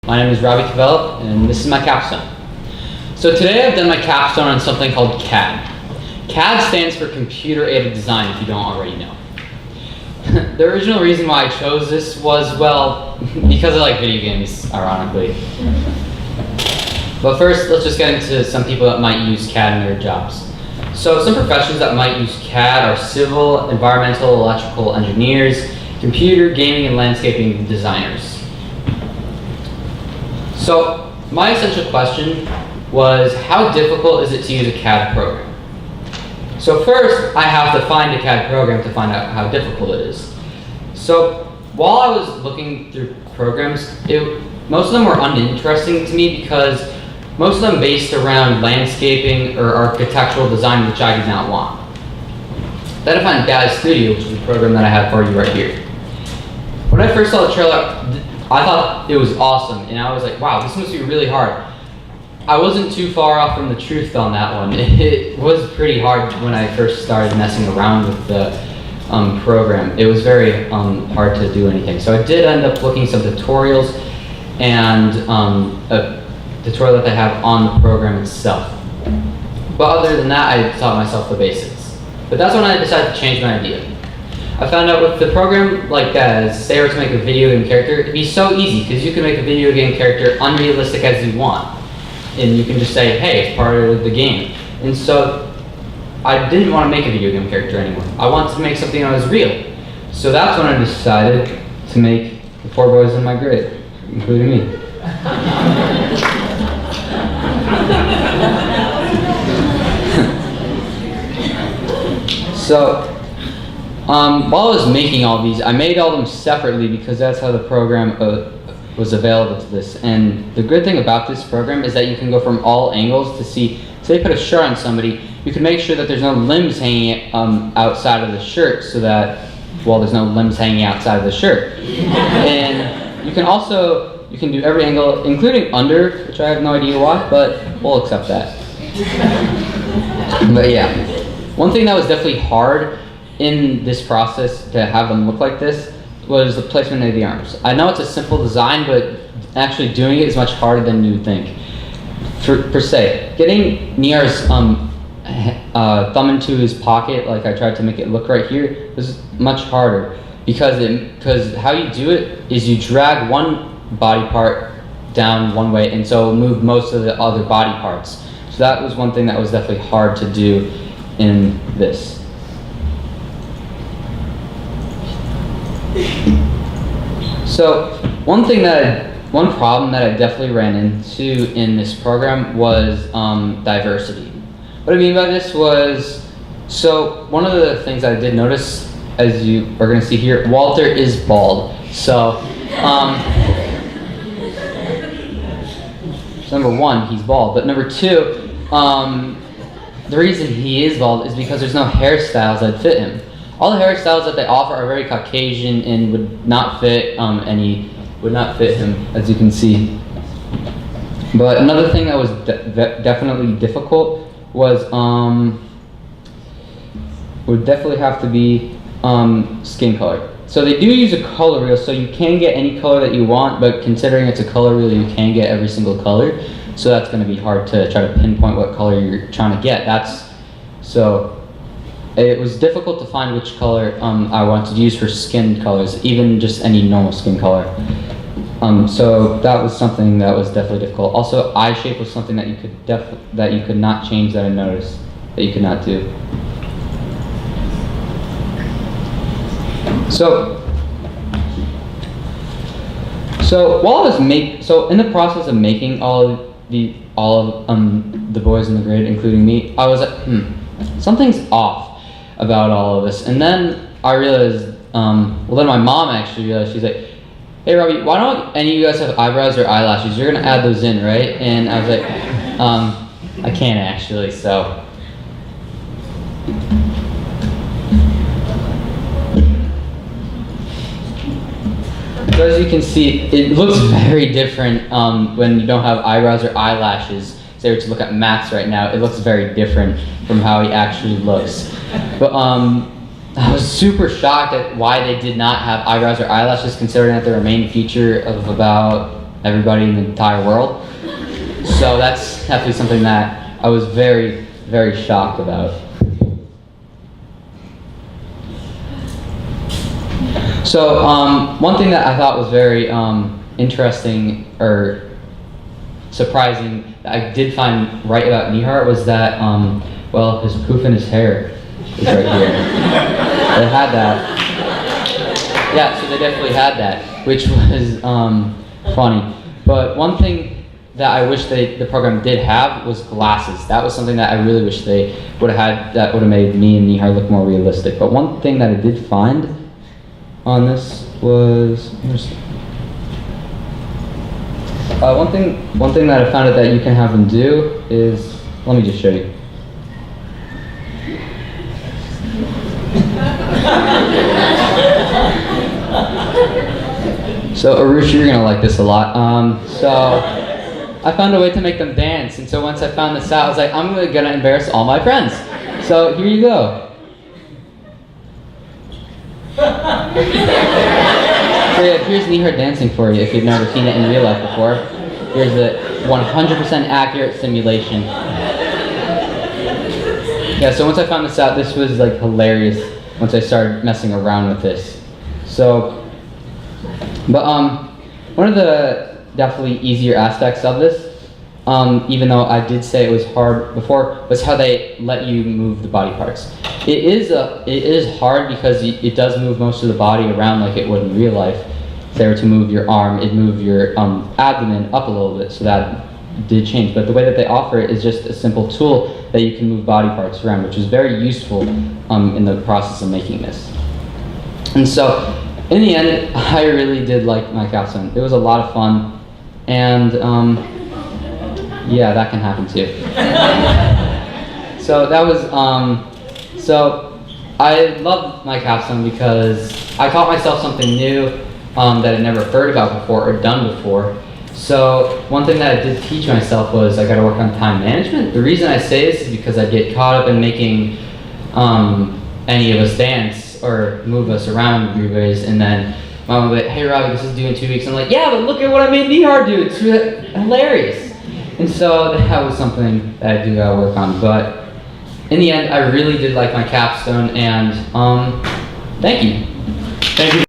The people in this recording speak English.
My name is Robbie Cavella, and this is my capstone. So today I've done my capstone on something called CAD. CAD stands for Computer Aided Design, if you don't already know. The original reason why I chose this was, well, because I like video games, ironically. But first, let's just get into some people that might use CAD in their jobs. So some professions that might use CAD are civil, environmental, electrical engineers, computer, gaming, and landscaping designers. So my essential question was, how difficult is it to use a CAD program? So first, I have to find a CAD program to find out how difficult it is. So while I was looking through programs, most of them were uninteresting to me because most of them based around landscaping or architectural design, which I did not want. Then I found Data Studio, which is the program that I have for you right here. When I first saw the trailer, I thought it was awesome, and I was like, wow, this must be really hard. I wasn't too far off from the truth on that one. It was pretty hard when I first started messing around with the program. It was very hard to do anything. So I did end up looking at some tutorials and a tutorial that they have on the program itself. But other than that, I taught myself the basics. But that's when I decided to change my idea. I found out with the program like that, say I were to make a video game character, it'd be so easy because you can make a video game character unrealistic as you want. And you can just say, hey, it's part of the game. And so I didn't want to make a video game character anymore. I wanted to make something that was real. So that's when I decided to make the 4 boys in my grid, including me. So, while I was making all these, I made all of them separately because that's how the program was available to this. And the good thing about this program is that you can go from all angles to see, say you put a shirt on somebody, you can make sure that there's no limbs hanging outside of the shirt so that, well, there's no limbs hanging outside of the shirt. And you can do every angle, including under, which I have no idea why, but we'll accept that. But yeah, one thing that was definitely hard in this process to have them look like this was the placement of the arms. I know it's a simple design, but actually doing it is much harder than you would think. Per se, getting Niar's thumb into his pocket, like I tried to make it look right here, was much harder because how you do it is you drag one body part down one way, and so move most of the other body parts. So that was one thing that was definitely hard to do in this. So one problem that I definitely ran into in this program was diversity. What I mean by this was, so one of the things I did notice, as you are going to see here, Walter is bald. So, number one, he's bald. But number two, the reason he is bald is because there's no hairstyles that fit him. All the hairstyles that they offer are very Caucasian and would not fit him, as you can see. But another thing that was definitely difficult was would definitely have to be skin color. So they do use a color wheel, so you can get any color that you want, but considering it's a color wheel, you can get every single color. So that's going to be hard to try to pinpoint what color you're trying to get. It was difficult to find which color I wanted to use for skin colors, even just any normal skin color. So that was something that was definitely difficult. Also, eye shape was something that you could not change, that I noticed that you could not do. So while I was in the process of making all of the boys in the grid, including me, I was like, something's off about all of this. And then I realized, then my mom actually realized, she's like, hey Robbie, why don't any of you guys have eyebrows or eyelashes? You're gonna add those in, right? And I was like, I can't actually, so. So as you can see, it looks very different when you don't have eyebrows or eyelashes. Say we were to look at Max right now, it looks very different from how he actually looks. But I was super shocked at why they did not have eyebrows or eyelashes, considering that they're a main feature of about everybody in the entire world. So that's definitely something that I was very, very shocked about. So one thing that I thought was very interesting or surprising that I did find right about Nihar was that, well, his poof in his hair is right here. They had that. Yeah, so they definitely had that, which was funny. But one thing that I wish the program did have was glasses. That was something that I really wish they would have had that would have made me and Nihar look more realistic. But one thing that I did find on this was one thing that I found out that you can have them do is, let me just show you. So Arush, you're gonna like this a lot. So I found a way to make them dance, and so once I found this out, I was like, I'm gonna embarrass all my friends. So here you go. So yeah, here's Nihar dancing for you if you've never seen it in real life before. Here's a 100% accurate simulation. Yeah, so once I found this out, this was like hilarious once I started messing around with this. So, but one of the definitely easier aspects of this, even though I did say it was hard before, was how they let you move the body parts. It is hard because it does move most of the body around like it would in real life. If they were to move your arm, it'd move your abdomen up a little bit, so that did change. But the way that they offer it is just a simple tool that you can move body parts around, which is very useful in the process of making this. And so, in the end, I really did like my capstone. It was a lot of fun, and yeah, that can happen too. So that was, so I loved my capstone because I taught myself something new that I'd never heard about before or done before. So one thing that I did teach myself was I got to work on time management. The reason I say this is because I get caught up in making any of us dance or move us around in weird ways, and then my mom would be like, hey Robbie, this is due in 2 weeks. I'm like, yeah, but look at what I made Nihar do. It's hilarious. And so that was something that I do gotta work on. But in the end, I really did like my capstone, and thank you. Thank you.